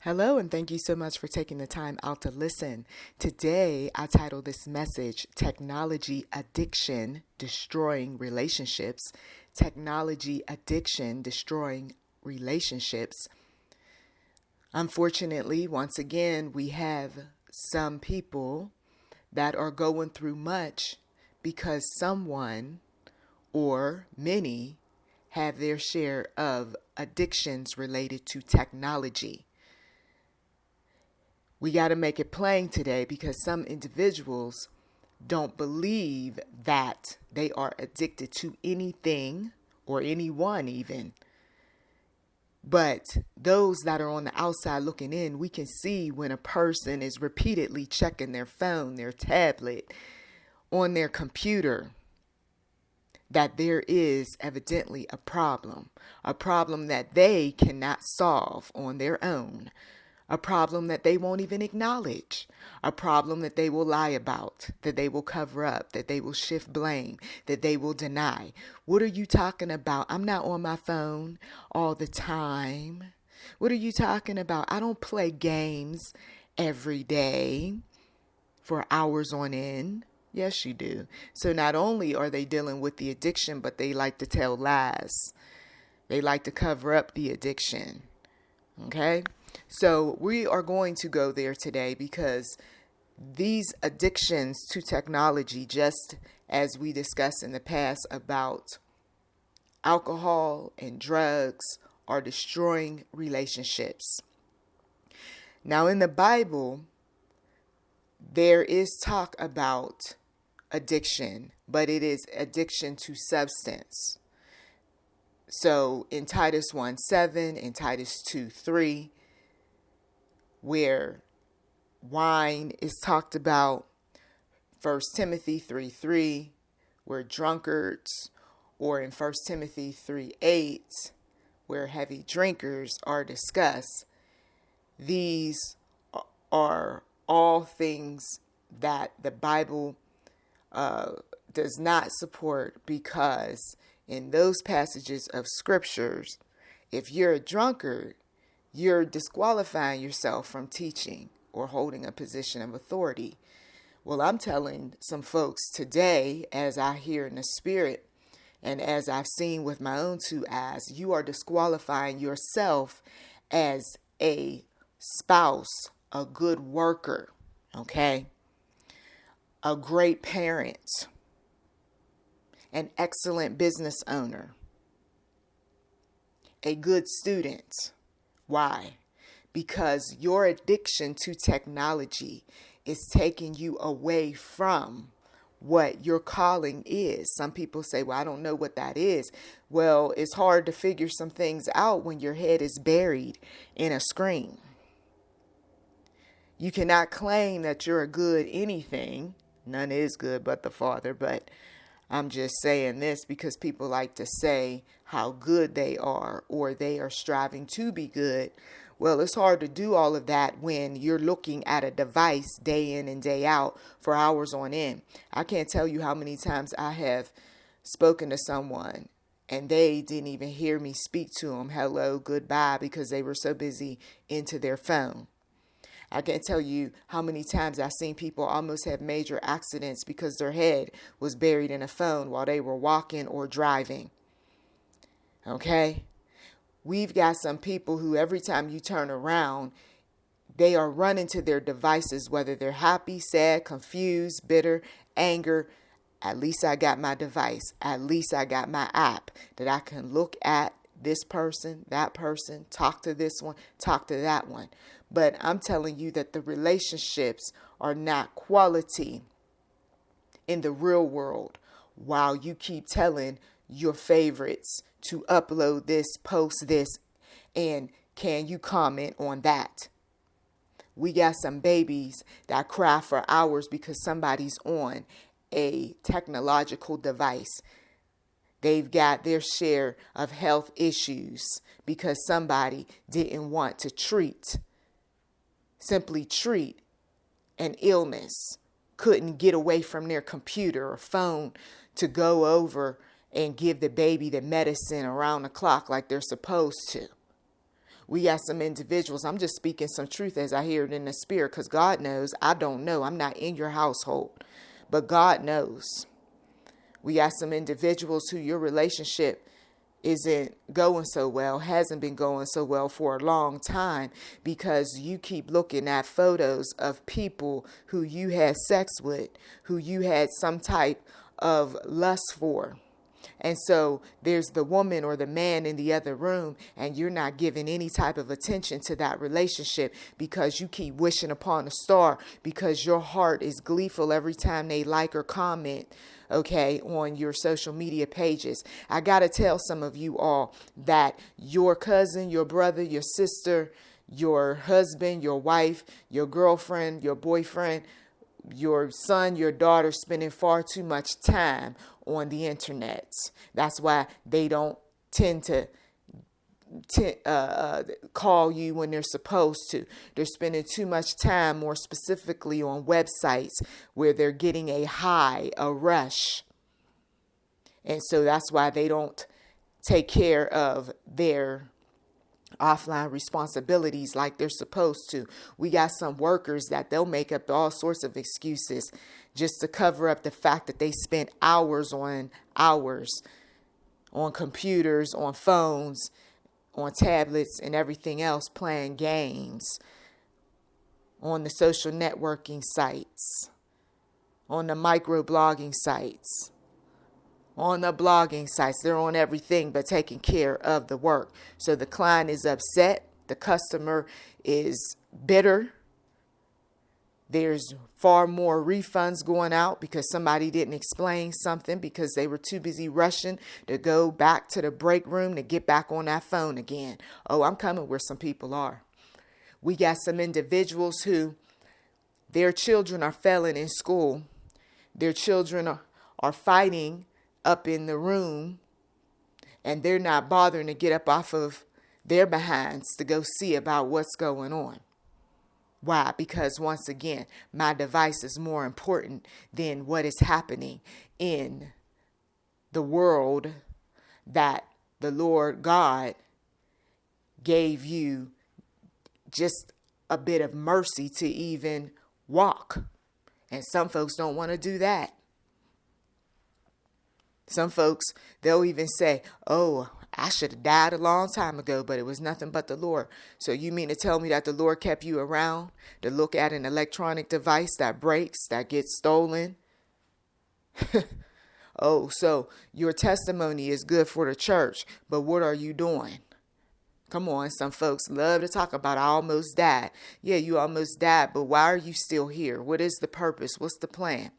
Hello, and thank you so much for taking the time out to listen. Today, I titled this message, Technology Addiction Destroying Relationships. Technology Addiction Destroying Relationships. Unfortunately, once again, we have some people that are going through much because someone or many have their share of addictions related to technology. We got to make it plain today because some individuals don't believe that they are addicted to anything or anyone even. But those that are on the outside looking in, we can see when a person is repeatedly checking their phone, their tablet, on their computer, that there is evidently a problem that they cannot solve on their own. A problem that they won't even acknowledge, a problem that they will lie about, that they will cover up, that they will shift blame, that they will deny. What are you talking about? I'm not on my phone all the time. What are you talking about? I don't play games every day for hours on end. Yes, you do. So not only are they dealing with the addiction, but they like to tell lies. They like to cover up the addiction. Okay? So we are going to go there today because these addictions to technology, just as we discussed in the past about alcohol and drugs, are destroying relationships. Now in the Bible, there is talk about addiction, but it is addiction to substance. So in Titus 1:7 and Titus 2:3, where wine is talked about, 1 Timothy 3:3, where drunkards, or in 1 Timothy 3:8, where heavy drinkers are discussed. These are all things that the Bible does not support, because in those passages of scriptures, if you're a drunkard, you're disqualifying yourself from teaching or holding a position of authority. Well, I'm telling some folks today, as I hear in the spirit and as I've seen with my own two eyes, you are disqualifying yourself as a spouse, a good worker, okay? A great parent, an excellent business owner, a good student. Why? Because your addiction to technology is taking you away from what your calling is. Some people say, well, I don't know what that is. Well, it's hard to figure some things out when your head is buried in a screen. You cannot claim that you're a good anything. None is good but the Father. But I'm just saying this because people like to say how good they are, or they are striving to be good. Well, it's hard to do all of that when you're looking at a device day in and day out for hours on end. I can't tell you how many times I have spoken to someone and they didn't even hear me speak to them, hello, goodbye, because they were so busy into their phone. I can't tell you how many times I've seen people almost have major accidents because their head was buried in a phone while they were walking or driving. Okay? We've got some people who every time you turn around, they are running to their devices, whether they're happy, sad, confused, bitter, anger. At least I got my device. At least I got my app that I can look at this person, that person, talk to this one, talk to that one. But I'm telling you that the relationships are not quality in the real world, while you keep telling your favorites to upload this, post this, and can you comment on that? We got some babies that cry for hours because somebody's on a technological device. They've got their share of health issues because somebody didn't want to simply treat an illness, couldn't get away from their computer or phone to go over and give the baby the medicine around the clock like they're supposed to. We got some individuals. I'm just speaking some truth as I hear it in the spirit, because God knows. I don't know. I'm not in your household, but God knows. We got some individuals who your relationship isn't going so well, hasn't been going so well for a long time, because you keep looking at photos of people who you had sex with, who you had some type of lust for. And so there's the woman or the man in the other room, and you're not giving any type of attention to that relationship because you keep wishing upon a star, because your heart is gleeful every time they like or comment, okay, on your social media pages. I got to tell some of you all that your cousin, your brother, your sister, your husband, your wife, your girlfriend, your boyfriend, your son, your daughter spending far too much time on the internet. That's why they don't tend to call you when they're supposed to. They're spending too much time, more specifically on websites where they're getting a high, a rush. And so that's why they don't take care of their offline responsibilities like they're supposed to. We got some workers that they'll make up all sorts of excuses just to cover up the fact that they spent hours on computers, on phones, on tablets and everything else, playing games, on the social networking sites, on the microblogging sites, on the blogging sites. They're on everything but taking care of the work. So the client is upset. The customer is bitter. There's far more refunds going out because somebody didn't explain something, because they were too busy rushing to go back to the break room to get back on that phone again. Oh, I'm coming where some people are. We got some individuals who their children are failing in school. Their children are fighting up in the room, and they're not bothering to get up off of their behinds to go see about what's going on. Why? Because once again, my device is more important than what is happening in the world that the Lord God gave you just a bit of mercy to even walk. And some folks don't want to do that. Some folks, they'll even say, oh, I should have died a long time ago, but it was nothing but the Lord. So you mean to tell me that the Lord kept you around to look at an electronic device that breaks, that gets stolen? Oh, so your testimony is good for the church, but what are you doing? Come on, some folks love to talk about I almost died. Yeah, you almost died, but why are you still here? What is the purpose? What's the plan?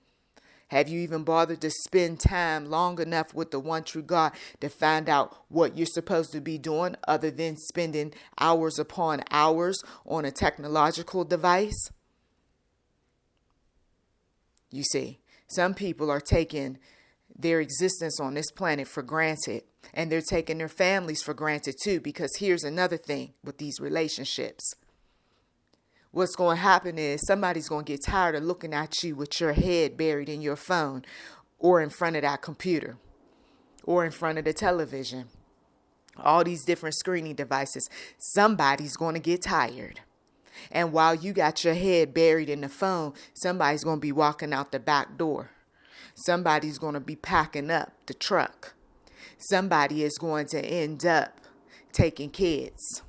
Have you even bothered to spend time long enough with the one true God to find out what you're supposed to be doing other than spending hours upon hours on a technological device? You see, some people are taking their existence on this planet for granted, and they're taking their families for granted too, because here's another thing with these relationships. What's going to happen is somebody's going to get tired of looking at you with your head buried in your phone, or in front of that computer, or in front of the television. All these different screening devices. Somebody's going to get tired. And while you got your head buried in the phone, somebody's going to be walking out the back door. Somebody's going to be packing up the truck. Somebody is going to end up taking kids.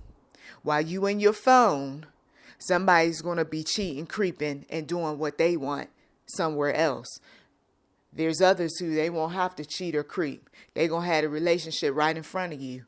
While you in your phone, somebody's going to be cheating, creeping, and doing what they want somewhere else. There's others who they won't have to cheat or creep. They're going to have a relationship right in front of you.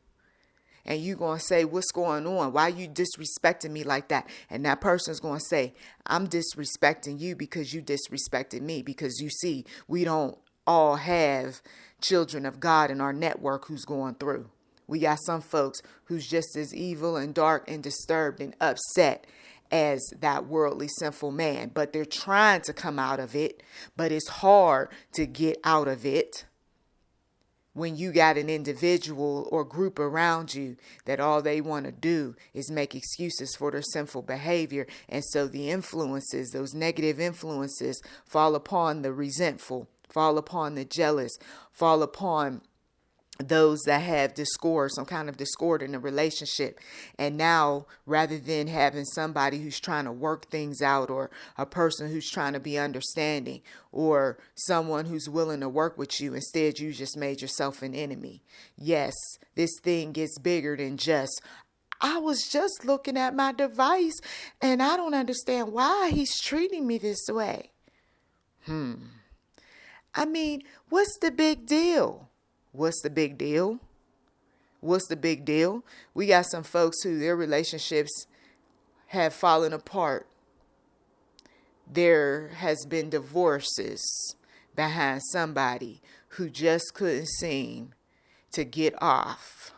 And you're going to say, what's going on? Why are you disrespecting me like that? And that person's going to say, I'm disrespecting you because you disrespected me. Because you see, we don't all have children of God in our network who's going through. We got some folks who's just as evil and dark and disturbed and upset as that worldly sinful man, but they're trying to come out of it, but it's hard to get out of it when you got an individual or group around you that all they want to do is make excuses for their sinful behavior. And so the influences, those negative influences, fall upon the resentful, fall upon the jealous, fall upon those that have discord, some kind of discord in a relationship. And now, rather than having somebody who's trying to work things out, or a person who's trying to be understanding, or someone who's willing to work with you, instead you just made yourself an enemy. Yes, this thing gets bigger than just, I was just looking at my device and I don't understand why he's treating me this way. I mean, what's the big deal? What's the big deal? What's the big deal? We got some folks who their relationships have fallen apart. There has been divorces behind somebody who just couldn't seem to get off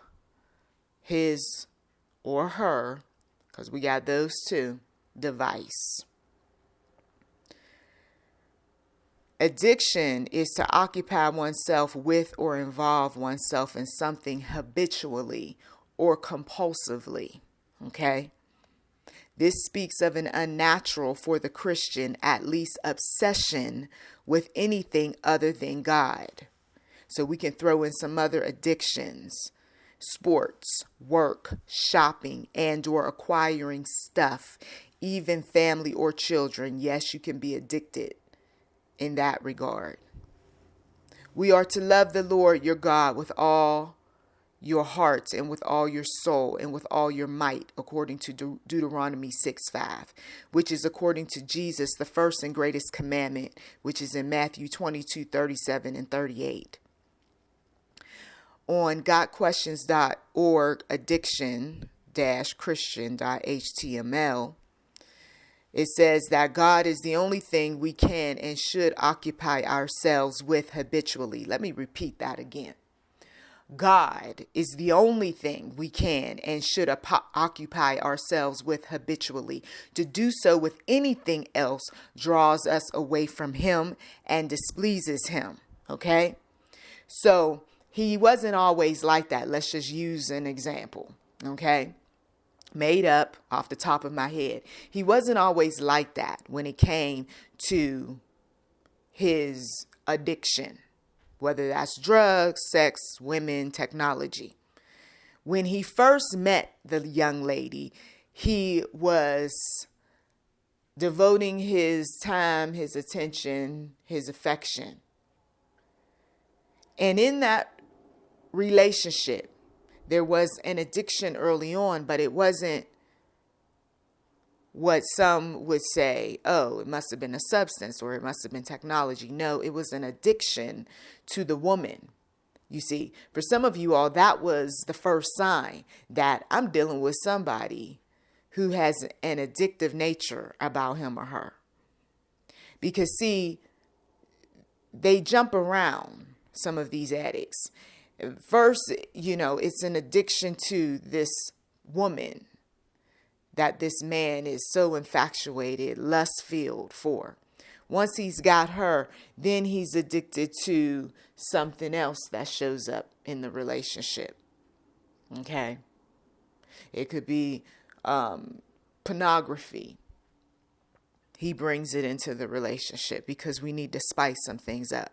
his or her, because we got those two, device. Addiction is to occupy oneself with or involve oneself in something habitually or compulsively. Okay? This speaks of an unnatural, for the Christian, at least, obsession with anything other than God. So we can throw in some other addictions: sports, work, shopping, and or acquiring stuff, even family or children. Yes, you can be addicted in that regard. We are to love the Lord your God with all your heart and with all your soul and with all your might, according to Deuteronomy 6:5, which is according to Jesus, the first and greatest commandment, which is in Matthew 22:37 and 38. On gotquestions.org, addiction-christian.html, it says that God is the only thing we can and should occupy ourselves with habitually. Let me repeat that again. God is the only thing we can and should occupy ourselves with habitually. To do so with anything else draws us away from him and displeases him. Okay? So he wasn't always like that. Let's just use an example. Okay? Made up off the top of my head. He wasn't always like that when it came to his addiction, whether that's drugs, sex, women, technology. When he first met the young lady, he was devoting his time, his attention, his affection. And in that relationship, there was an addiction early on, but it wasn't what some would say, oh, it must have been a substance or it must have been technology. No, it was an addiction to the woman. You see, for some of you all, that was the first sign that I'm dealing with somebody who has an addictive nature about him or her. Because see, they jump around, some of these addicts. First, it's an addiction to this woman that this man is so infatuated, lust-filled for. Once he's got her, then he's addicted to something else that shows up in the relationship. Okay? It could be pornography. He brings it into the relationship because we need to spice some things up.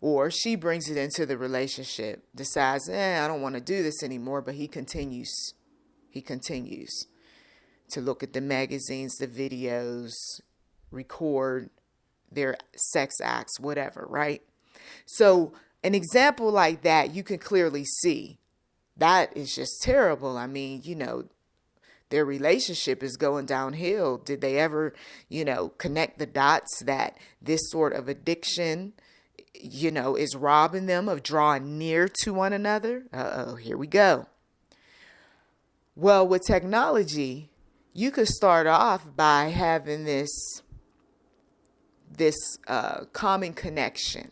Or she brings it into the relationship, decides, I don't want to do this anymore, but he continues. He continues to look at the magazines, the videos, record their sex acts, whatever, right? So an example like that, you can clearly see that is just terrible. I mean, their relationship is going downhill. Did they ever, connect the dots that this sort of addiction is robbing them of drawing near to one another? Here we go. Well, with technology, you could start off by having this common connection.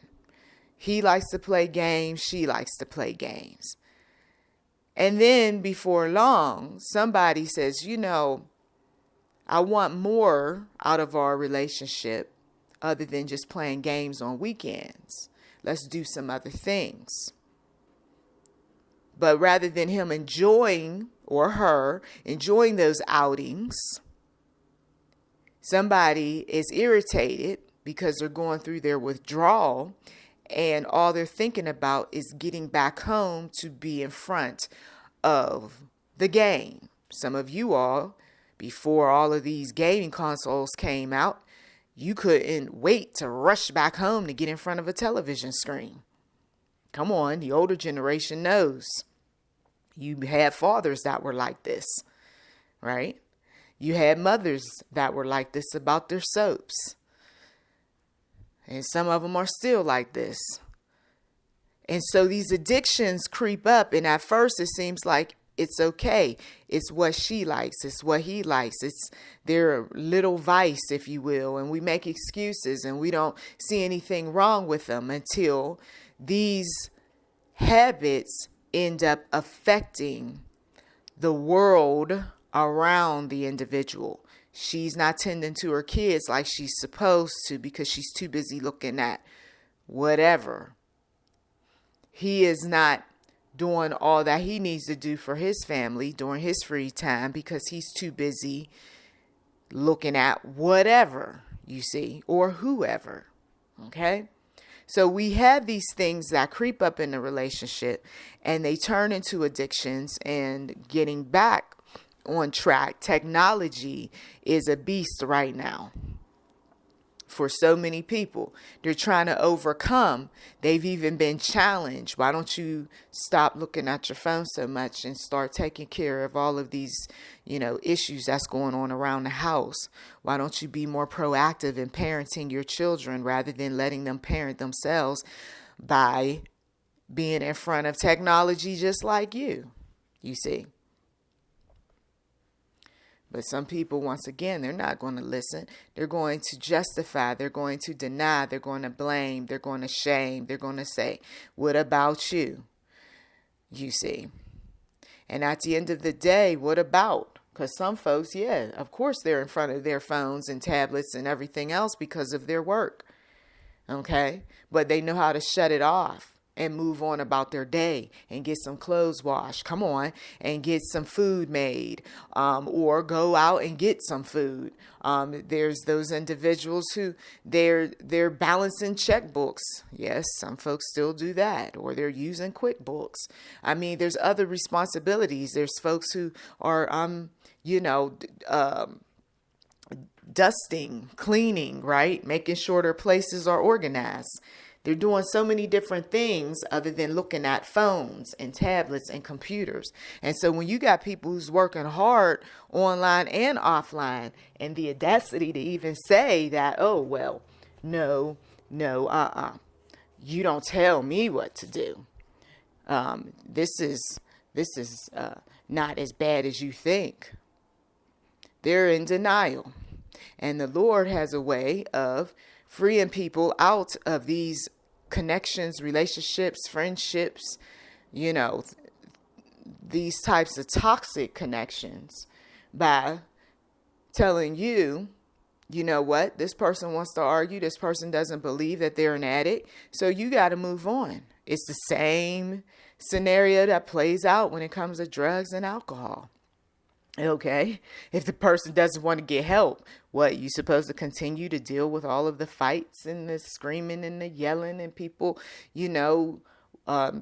He likes to play games. She likes to play games. And then before long, somebody says, I want more out of our relationship other than just playing games on weekends. Let's do some other things. But rather than him enjoying, or her enjoying those outings, somebody is irritated because they're going through their withdrawal And all they're thinking about is getting back home to be in front of the game. Some of you all, before all of these gaming consoles came out, you couldn't wait to rush back home to get in front of a television screen. Come on, the older generation knows. You had fathers that were like this, right? You had mothers that were like this about their soaps. And some of them are still like this. And so these addictions creep up, and at first it seems like it's okay. It's what she likes. It's what he likes. It's their little vice, if you will. And we make excuses and we don't see anything wrong with them until these habits end up affecting the world around the individual. She's not tending to her kids like she's supposed to because she's too busy looking at whatever. He is not doing all that he needs to do for his family during his free time because he's too busy looking at whatever, you see, or whoever. Okay? So we have these things that creep up in the relationship and they turn into addictions, and getting back on track. Technology is a beast right now for so many people. They're trying to overcome. They've even been challenged. Why don't you stop looking at your phone so much and start taking care of all of these, issues that's going on around the house? Why don't you be more proactive in parenting your children rather than letting them parent themselves by being in front of technology just like you see? But some people, once again, they're not going to listen. They're going to justify. They're going to deny. They're going to blame. They're going to shame. They're going to say, what about you? You see. And at the end of the day, what about? Because some folks, yeah, of course, they're in front of their phones and tablets and everything else because of their work. Okay. But they know how to shut it off and move on about their day and get some clothes washed. Come on, and get some food made, or go out and get some food. There's those individuals who they're balancing checkbooks. Yes, some folks still do that, or they're using QuickBooks. I mean, there's other responsibilities. There's folks who are, dusting, cleaning, right? Making sure their places are organized. They're doing so many different things other than looking at phones and tablets and computers. And so when you got people who's working hard online and offline, and the audacity to even say that, oh, well, no, you don't tell me what to do. This is not as bad as you think. They're in denial. And the Lord has a way of freeing people out of these connections, relationships, friendships, these types of toxic connections by telling you, you know what, this person wants to argue. This person doesn't believe that they're an addict. So you got to move on. It's the same scenario that plays out when it comes to drugs and alcohol. Okay, if the person doesn't want to get help, what, you supposed to continue to deal with all of the fights and the screaming and the yelling and people,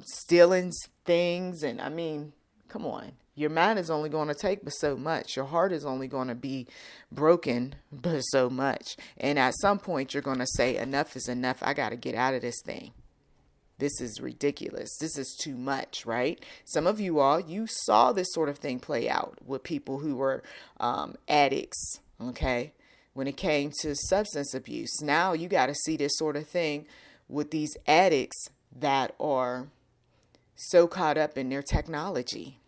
stealing things? And I mean, come on, your mind is only going to take but so much. Your heart is only going to be broken but so much. And at some point you're going to say, enough is enough. I got to get out of this thing. This is ridiculous. This is too much, right? Some of you all, you saw this sort of thing play out with people who were addicts, okay, when it came to substance abuse. Now you got to see this sort of thing with these addicts that are so caught up in their technology.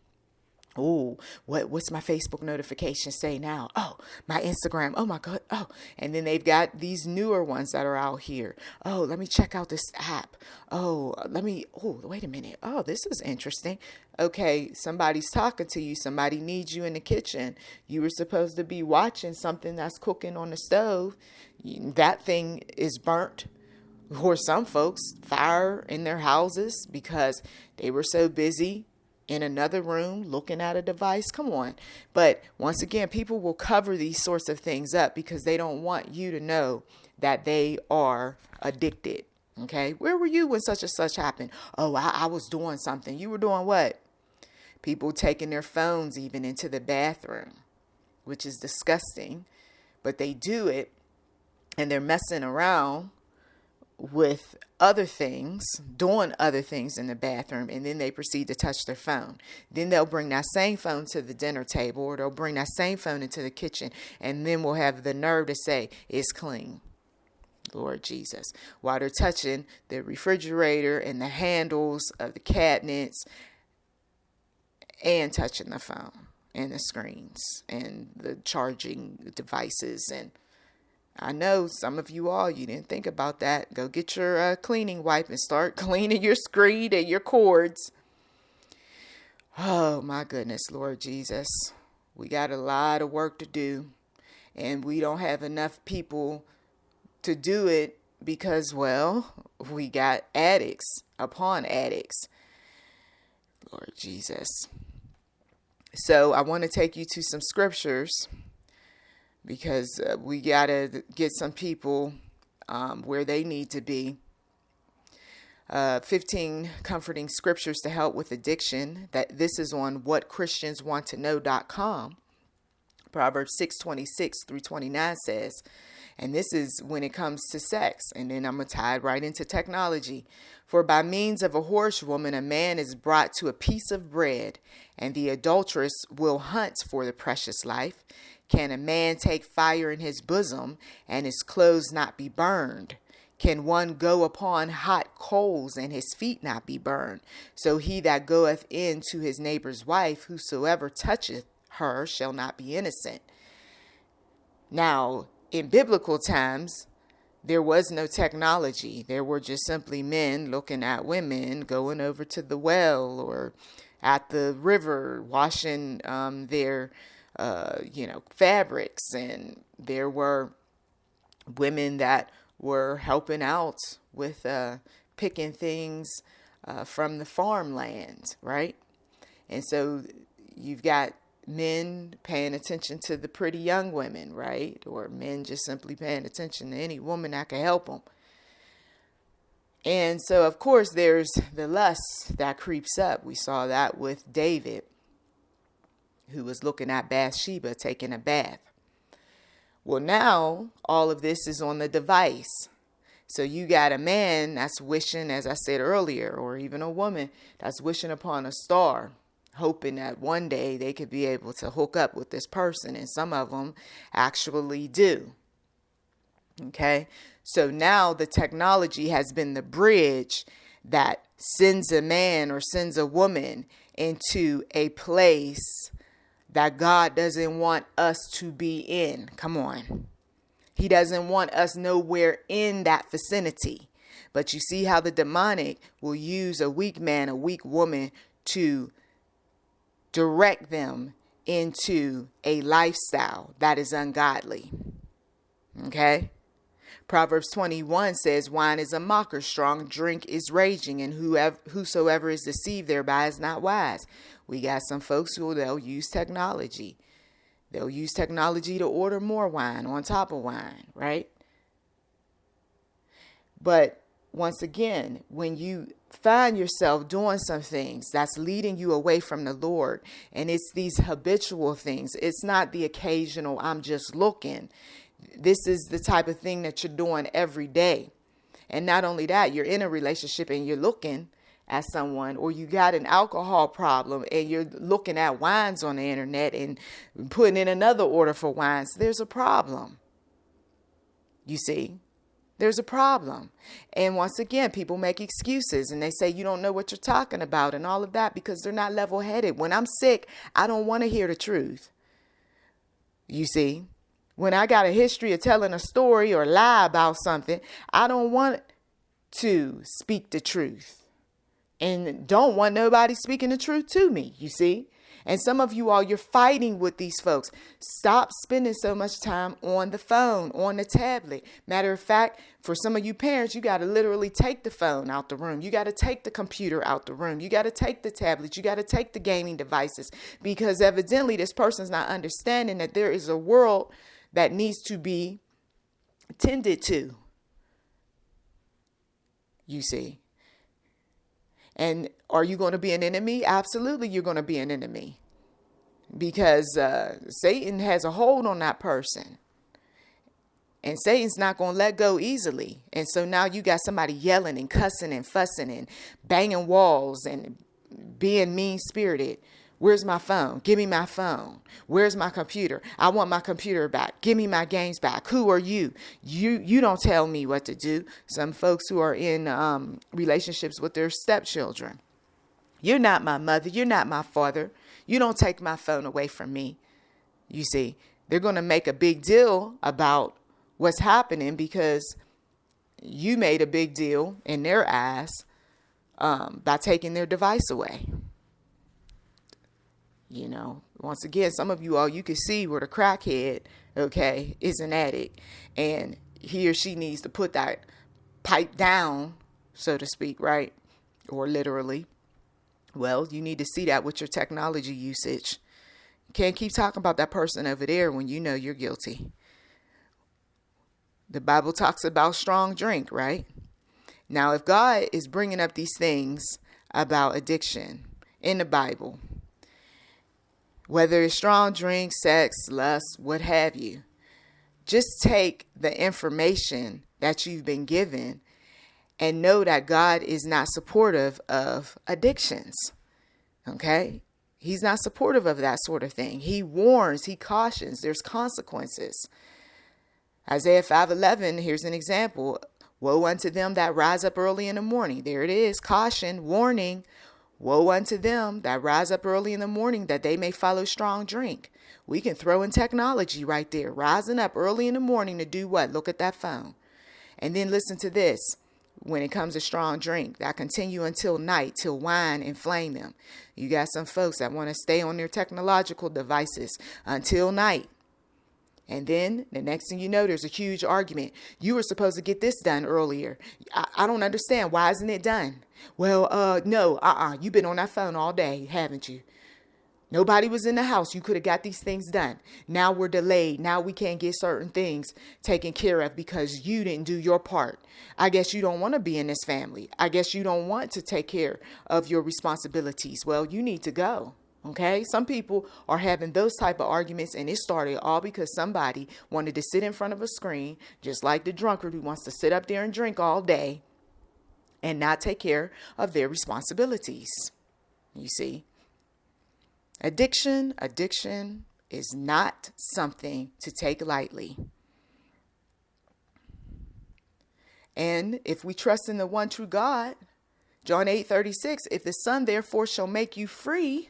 Oh, what's my Facebook notification say now? Oh, my Instagram. Oh my God. Oh, and then they've got these newer ones that are out here. Oh, let me check out this app. Oh, wait a minute. Oh, this is interesting. Okay, somebody's talking to you. Somebody needs you in the kitchen. You were supposed to be watching something that's cooking on the stove. That thing is burnt. Or some folks, fire in their houses because they were so busy in another room looking at a device. Come on. But once again, people will cover these sorts of things up because they don't want you to know that they are addicted. Okay, where were you when such and such happened? Oh, I was doing something. You were doing what? People taking their phones even into the bathroom, which is disgusting, but they do it, and they're messing around with other things, doing other things in the bathroom, and then they proceed to touch their phone. Then they'll bring that same phone to the dinner table, or they'll bring that same phone into the kitchen, and then we'll have the nerve to say it's clean. Lord Jesus. While they're touching the refrigerator and the handles of the cabinets, and touching the phone and the screens and the charging devices. And I know some of you all, you didn't think about that. Go get your cleaning wipe and start cleaning your screen and your cords. Oh my goodness, Lord Jesus. We got a lot of work to do, and we don't have enough people to do it because, well, we got addicts upon addicts. Lord Jesus. So I want to take you to some scriptures, because we got to get some people where they need to be. 15 comforting scriptures to help with addiction. This is on whatchristianswanttoknow.com. Proverbs 6:26 through 29 says, and this is when it comes to sex. And then I'm going to tie it right into technology. For by means of a whorewoman, a man is brought to a piece of bread, and the adulteress will hunt for the precious life. Can a man take fire in his bosom, and his clothes not be burned? Can one go upon hot coals, and his feet not be burned? So he that goeth in to his neighbor's wife, whosoever toucheth her shall not be innocent. Now, in biblical times, there was no technology. There were just simply men looking at women going over to the well or at the river washing their fabrics. And there were women that were helping out with picking things from the farmland, right? And so you've got men paying attention to the pretty young women, right? Or men just simply paying attention to any woman that can help them. And so, of course, there's the lust that creeps up. We saw that with David, who was looking at Bathsheba taking a bath. Well, now all of this is on the device. So you got a man that's wishing, as I said earlier, or even a woman that's wishing upon a star, hoping that one day they could be able to hook up with this person. And some of them actually do. Okay. So now the technology has been the bridge that sends a man or sends a woman into a place that God doesn't want us to be in. Come on. He doesn't want us nowhere in that vicinity. But you see how the demonic will use a weak man, a weak woman to direct them into a lifestyle that is ungodly. Okay? Proverbs 21 says, wine is a mocker, strong drink is raging, and whosoever is deceived thereby is not wise. We got some folks who they'll use technology. They'll use technology to order more wine on top of wine, right? But once again, when you find yourself doing some things that's leading you away from the Lord, and it's these habitual things, it's not the occasional, I'm just looking. This is the type of thing that you're doing every day. And not only that, you're in a relationship and you're looking at someone, or you got an alcohol problem and you're looking at wines on the internet and putting in another order for wines. There's a problem. You see, there's a problem. And once again, people make excuses and they say, you don't know what you're talking about and all of that, because they're not level headed. When I'm sick, I don't want to hear the truth. You see, when I got a history of telling a story or lie about something, I don't want to speak the truth. And don't want nobody speaking the truth to me, you see. And some of you all, you're fighting with these folks. Stop spending so much time on the phone, on the tablet. Matter of fact, for some of you parents, you got to literally take the phone out the room. You got to take the computer out the room. You got to take the tablet. You got to take the gaming devices, because evidently this person's not understanding that there is a world that needs to be tended to. you see. And are you going to be an enemy? Absolutely, you're going to be an enemy. Because Satan has a hold on that person. And Satan's not going to let go easily. And so now you got somebody yelling and cussing and fussing and banging walls and being mean-spirited. Where's my phone? Give me my phone. Where's my computer? I want my computer back. Give me my games back. Who are you? You don't tell me what to do. Some folks who are in relationships with their stepchildren. You're not my mother. You're not my father. You don't take my phone away from me. You see, they're going to make a big deal about what's happening because you made a big deal in their eyes by taking their device away. You know, once again, some of you all, you can see where the crackhead, okay, is an addict. And he or she needs to put that pipe down, so to speak, right? Or literally. Well, you need to see that with your technology usage. You can't keep talking about that person over there when you know you're guilty. The Bible talks about strong drink, right? Now, if God is bringing up these things about addiction in the Bible, whether it's strong drink, sex, lust, what have you, just take the information that you've been given and know that God is not supportive of addictions. Okay? He's not supportive of that sort of thing. He warns, he cautions, there's consequences. Isaiah 5:11, here's an example. Woe unto them that rise up early in the morning. There it is, caution, warning. Woe unto them that rise up early in the morning that they may follow strong drink. We can throw in technology right there. Rising up early in the morning to do what? Look at that phone. And then listen to this. When it comes to strong drink, that continue until night, till wine inflame them. You got some folks that want to stay on their technological devices until night. And then the next thing you know, there's a huge argument. You were supposed to get this done earlier. I don't understand. Why isn't it done? Well, no, you've been on that phone all day, haven't you? Nobody was in the house. You could have got these things done. Now we're delayed. Now we can't get certain things taken care of because you didn't do your part. I guess you don't want to be in this family. I guess you don't want to take care of your responsibilities. Well, you need to go. Okay, some people are having those type of arguments, and it started all because somebody wanted to sit in front of a screen, just like the drunkard who wants to sit up there and drink all day and not take care of their responsibilities. You see, addiction is not something to take lightly. And if we trust in the one true God, John 8:36, if the Son therefore shall make you free,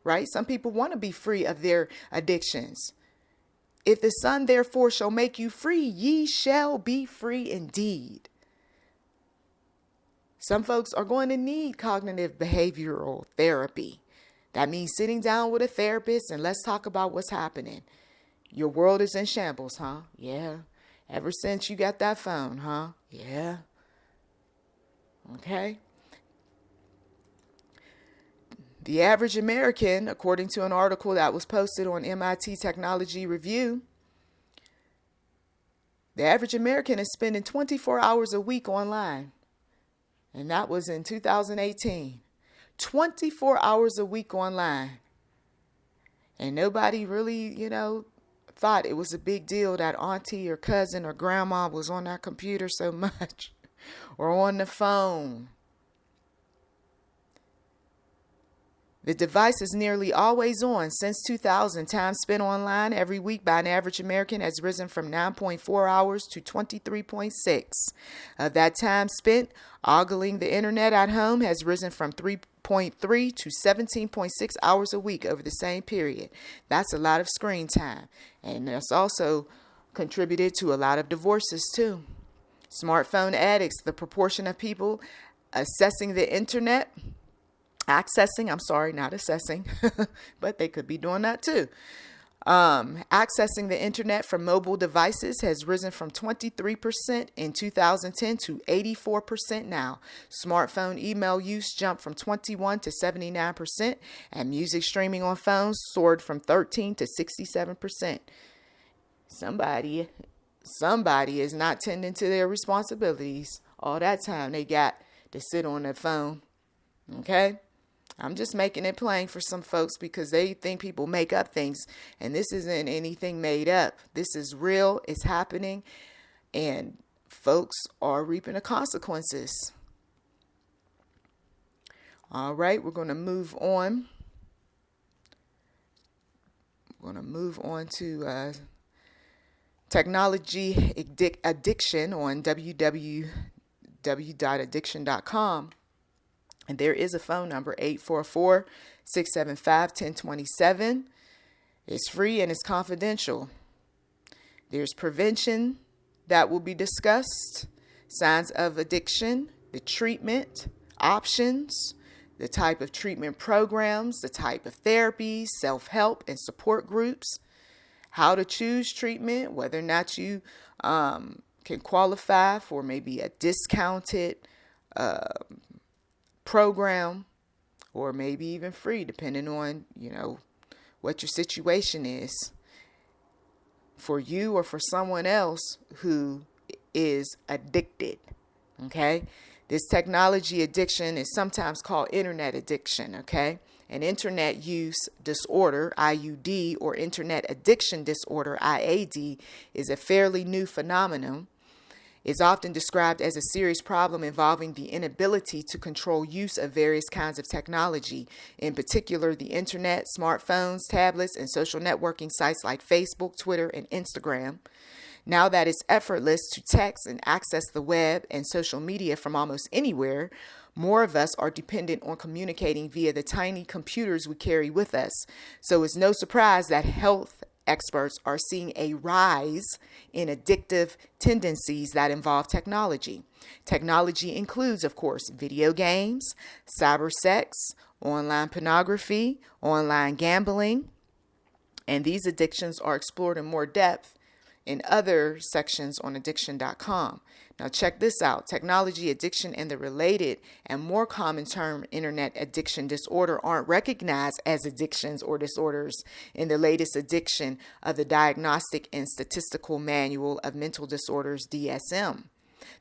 right? Some people want to be free of their addictions. If the Son therefore shall make you free, ye shall be free indeed. Some folks are going to need cognitive behavioral therapy. That means sitting down with a therapist and let's talk about what's happening. Your world is in shambles, huh? Yeah. Ever since you got that phone, huh? Yeah. Okay. The average American, according to an article that was posted on MIT Technology Review, the average American is spending 24 hours a week online. And that was in 2018. 24 hours a week online. And nobody really, thought it was a big deal that auntie or cousin or grandma was on that computer so much or on the phone. The device is nearly always on. Since 2000, time spent online every week by an average American has risen from 9.4 hours to 23.6. Of that time spent ogling the internet at home has risen from 3.3 to 17.6 hours a week over the same period. That's a lot of screen time. And that's also contributed to a lot of divorces too. Smartphone addicts, the proportion of people accessing the internet, but they could be doing that too. Accessing the internet from mobile devices has risen from 23% in 2010 to 84% now. Smartphone email use jumped from 21 to 79%, and music streaming on phones soared from 13 to 67%. Somebody is not tending to their responsibilities all that time they got to sit on their phone. Okay? I'm just making it plain for some folks because they think people make up things, and this isn't anything made up. This is real. It's happening, and folks are reaping the consequences. All right, we're going to move on. We're going to move on to technology addiction on www.addiction.com. And there is a phone number, 844-675-1027. It's free and it's confidential. There's prevention that will be discussed, signs of addiction, the treatment, options, the type of treatment programs, the type of therapies, self-help and support groups, how to choose treatment, whether or not you can qualify for maybe a discounted program, or maybe even free, depending on, what your situation is for you or for someone else who is addicted. Okay. This technology addiction is sometimes called internet addiction. Okay. An internet use disorder, IUD, or internet addiction disorder, IAD, is a fairly new phenomenon. Is often described as a serious problem involving the inability to control use of various kinds of technology, in particular the internet, smartphones, tablets, and social networking sites like Facebook, Twitter, and Instagram. Now that it's effortless to text and access the web and social media from almost anywhere, more of us are dependent on communicating via the tiny computers we carry with us. So it's no surprise that health experts are seeing a rise in addictive tendencies that involve technology. Technology includes, of course, video games, cyber sex, online pornography, online gambling, and these addictions are explored in more depth in other sections on addiction.com. Now check this out. Technology addiction and the related and more common term internet addiction disorder aren't recognized as addictions or disorders in the latest edition of the Diagnostic and Statistical Manual of Mental Disorders, DSM,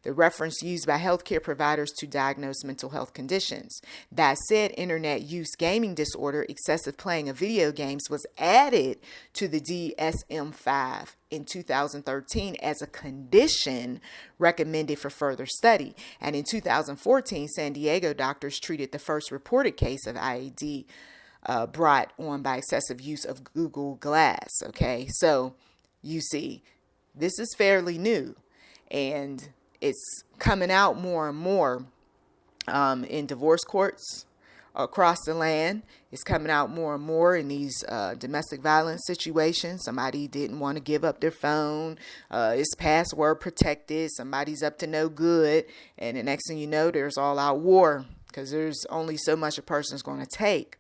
the reference used by healthcare providers to diagnose mental health conditions. That said, internet use gaming disorder, excessive playing of video games, was added to the DSM-5 in 2013 as a condition recommended for further study. And in 2014, San Diego doctors treated the first reported case of IAD brought on by excessive use of Google Glass. Okay, so you see, this is fairly new, and it's coming out more and more in divorce courts across the land. It's coming out more and more in these domestic violence situations. Somebody didn't want to give up their phone. It's password protected. Somebody's up to no good. And the next thing you know, there's all out war because there's only so much a person's going to take.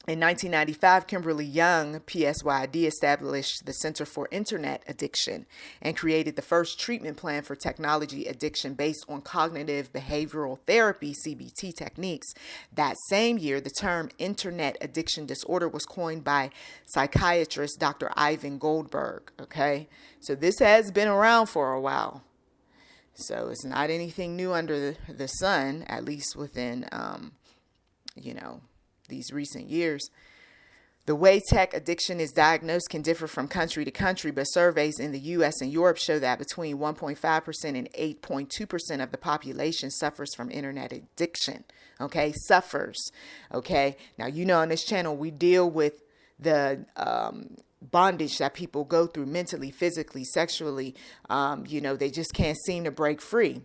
In 1995, Kimberly Young, PSYD, established the Center for Internet Addiction and created the first treatment plan for technology addiction based on cognitive behavioral therapy, CBT techniques. That same year, the term Internet Addiction Disorder was coined by psychiatrist Dr. Ivan Goldberg. Okay, so this has been around for a while. So it's not anything new under the sun, at least within, these recent years. The way tech addiction is diagnosed can differ from country to country, but surveys in the U.S. and Europe show that between 1.5% and 8.2% of the population suffers from internet addiction. Okay, suffers. Okay, now on this channel we deal with the bondage that people go through mentally, physically, sexually. They just can't seem to break free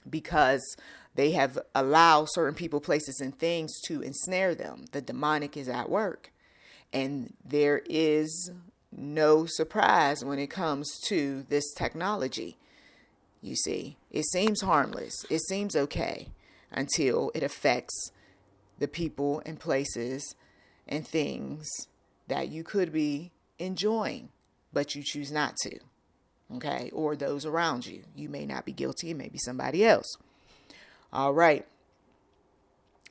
because they have allowed certain people, places, and things to ensnare them. The demonic is at work. And there is no surprise when it comes to this technology. You see, it seems harmless. It seems okay until it affects the people and places and things that you could be enjoying, but you choose not to. Okay? Or those around you. You may not be guilty. It may be somebody else. All right.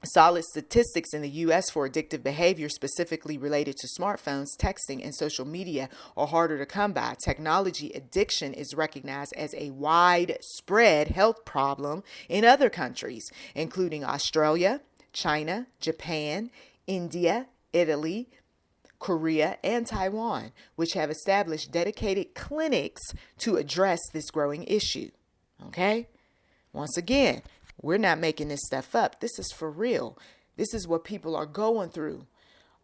Solid statistics in the U.S. for addictive behavior specifically related to smartphones, texting, and social media are harder to come by. Technology addiction is recognized as a widespread health problem in other countries, including Australia, China, Japan, India, Italy, Korea, and Taiwan, which have established dedicated clinics to address this growing issue. Okay? Once again, we're not making this stuff up. This is for real. This is what people are going through.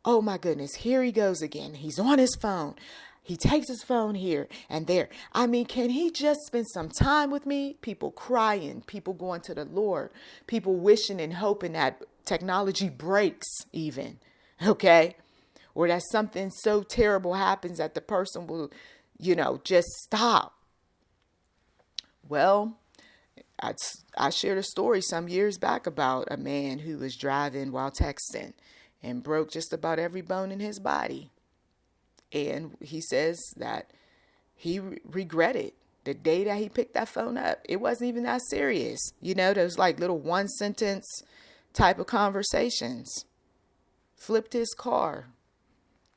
Oh my goodness, here he goes again. He's on his phone. He takes his phone here and there. I mean, can he just spend some time with me? People crying, people going to the Lord, people wishing and hoping that technology breaks even. Okay? Or that something so terrible happens that the person will, just stop. Well, I shared a story some years back about a man who was driving while texting and broke just about every bone in his body. And he says that he regretted the day that he picked that phone up. It wasn't even that serious. Those like little one sentence type of conversations. Flipped his car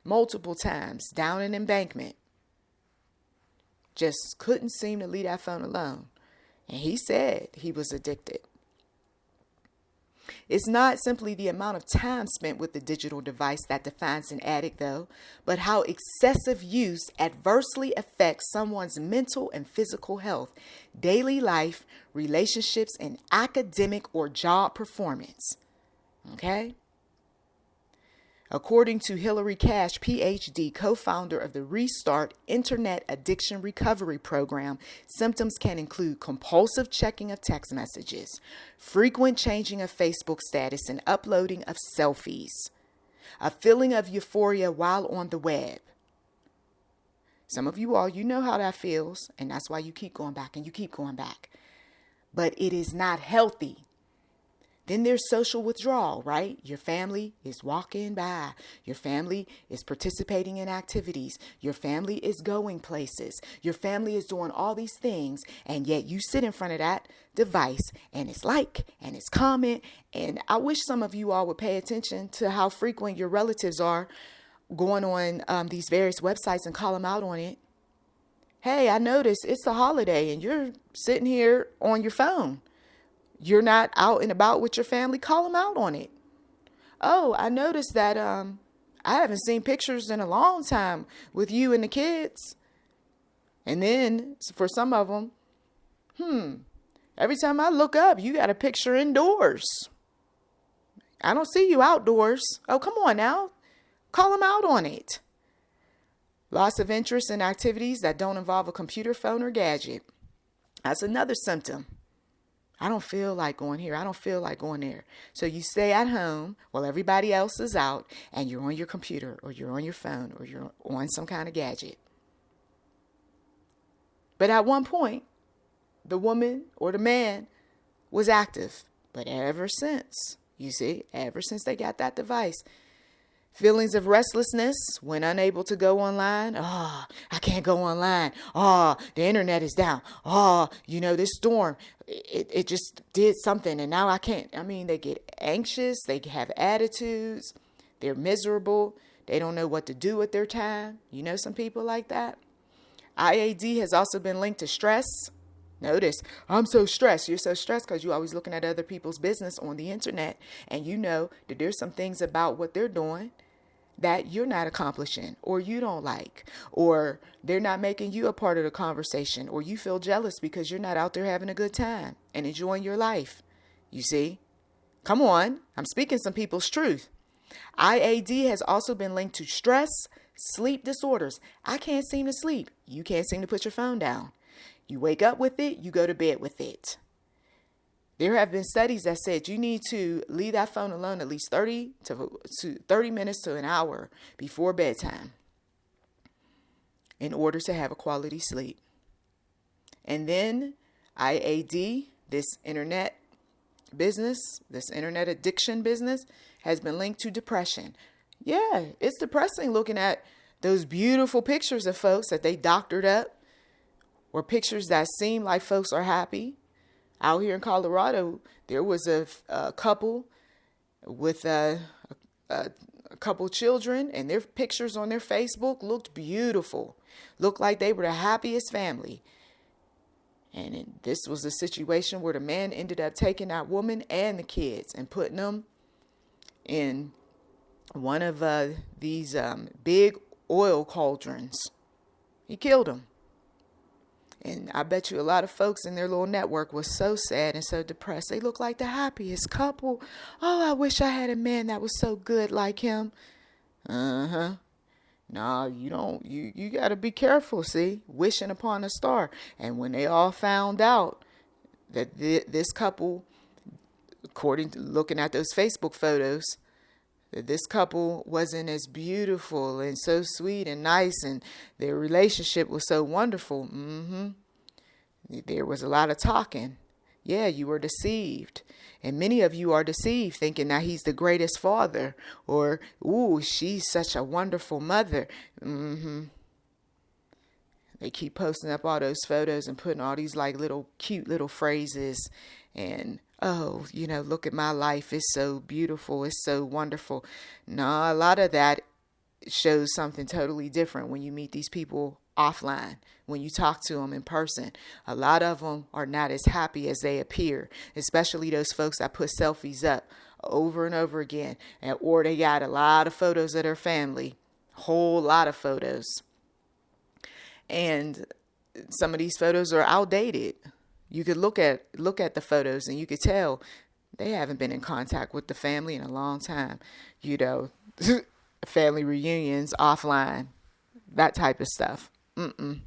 multiple times down an embankment. Just couldn't seem to leave that phone alone. And he said he was addicted. It's not simply the amount of time spent with the digital device that defines an addict, though, but how excessive use adversely affects someone's mental and physical health, daily life, relationships, and academic or job performance. Okay? According to Hillary Cash, PhD, co-founder of the Restart Internet Addiction Recovery Program, symptoms can include compulsive checking of text messages, frequent changing of Facebook status, and uploading of selfies, a feeling of euphoria while on the web. Some of you all, you know how that feels, and that's why you keep going back and you keep going back. But it is not healthy. Then there's social withdrawal, right? Your family is walking by. Your family is participating in activities. Your family is going places. Your family is doing all these things. And yet you sit in front of that device and it's like and it's comment. And I wish some of you all would pay attention to how frequent your relatives are going on these various websites and call them out on it. Hey, I noticed it's a holiday and you're sitting here on your phone. You're not out and about with your family. Call them out on it. Oh, I noticed that I haven't seen pictures in a long time with you and the kids. And then for some of them, every time I look up, you got a picture indoors. I don't see you outdoors. Oh, come on now. Call them out on it. Loss of interest in activities that don't involve a computer, phone, or gadget. That's another symptom. I don't feel like going here. I don't feel like going there. So you stay at home while everybody else is out and you're on your computer or you're on your phone or you're on some kind of gadget. But at one point, the woman or the man was active. But ever since they got that device, feelings of restlessness when unable to go online. I can't go online. The internet is down. This storm, it just did something and now I can't. I mean, they get anxious. They have attitudes. They're miserable. They don't know what to do with their time. You know some people like that. IAD has also been linked to stress. Notice, I'm so stressed. You're so stressed because you're always looking at other people's business on the internet. And you know that there's some things about what they're doing that you're not accomplishing or you don't like, or they're not making you a part of the conversation, or you feel jealous because you're not out there having a good time and enjoying your life. You see? Come on. I'm speaking some people's truth. IAD has also been linked to stress, sleep disorders. I can't seem to sleep. You can't seem to put your phone down. You wake up with it, you go to bed with it. There have been studies that said you need to leave that phone alone at least 30 minutes to an hour before bedtime in order to have a quality sleep. And then IAD, this internet addiction business, has been linked to depression. Yeah, it's depressing looking at those beautiful pictures of folks that they doctored up, or pictures that seem like folks are happy. Out here in Colorado, there was a couple with a couple children, and their pictures on their Facebook looked beautiful. Looked like they were the happiest family. And this was a situation where the man ended up taking that woman and the kids and putting them in one of these big oil cauldrons. He killed them. And I bet you a lot of folks in their little network was so sad and so depressed. They look like the happiest couple. Oh, I wish I had a man that was so good like him. No, you don't. You got to be careful, see, wishing upon a star. And when they all found out that this couple, according to looking at those Facebook photos, that this couple wasn't as beautiful and so sweet and nice, and their relationship was so wonderful, there was a lot of talking. Yeah, you were deceived. And many of you are deceived, thinking that he's the greatest father, or, ooh, she's such a wonderful mother. They keep posting up all those photos and putting all these like little cute little phrases, and, oh, look at my life. It's so beautiful. It's so wonderful. No, a lot of that shows something totally different when you meet these people offline, when you talk to them in person. A lot of them are not as happy as they appear, especially those folks that put selfies up over and over again, or they got a lot of photos of their family, whole lot of photos. And some of these photos are outdated. You could look at the photos and you could tell they haven't been in contact with the family in a long time. Family reunions offline, that type of stuff. And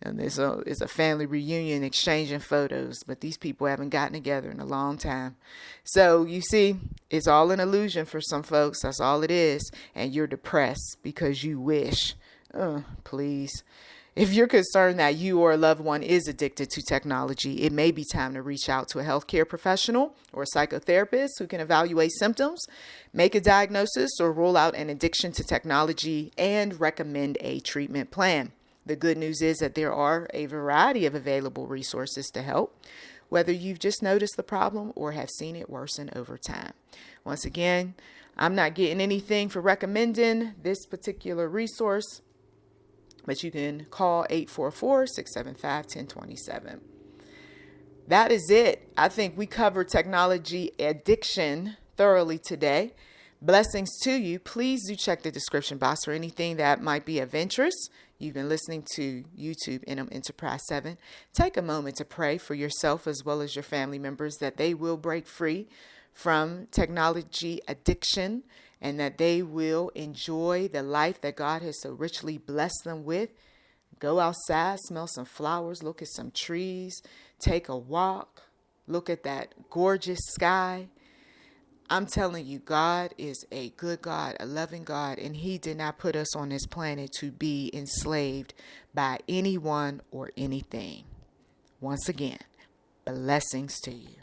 it's a family reunion exchanging photos, but these people haven't gotten together in a long time. So you see, it's all an illusion for some folks. That's all it is. And you're depressed because you wish. Please. If you're concerned that you or a loved one is addicted to technology, it may be time to reach out to a healthcare professional or a psychotherapist who can evaluate symptoms, make a diagnosis, or rule out an addiction to technology and recommend a treatment plan. The good news is that there are a variety of available resources to help, whether you've just noticed the problem or have seen it worsen over time. Once again, I'm not getting anything for recommending this particular resource, but you can call 844-675-1027. That is it. I think we covered technology addiction thoroughly today. Blessings to you. Please do check the description box for anything that might be of interest. You've been listening to YouTube NM Enterprise 7. Take a moment to pray for yourself as well as your family members that they will break free from technology addiction, and that they will enjoy the life that God has so richly blessed them with. Go outside, smell some flowers, look at some trees, take a walk, look at that gorgeous sky. I'm telling you, God is a good God, a loving God, and he did not put us on this planet to be enslaved by anyone or anything. Once again, blessings to you.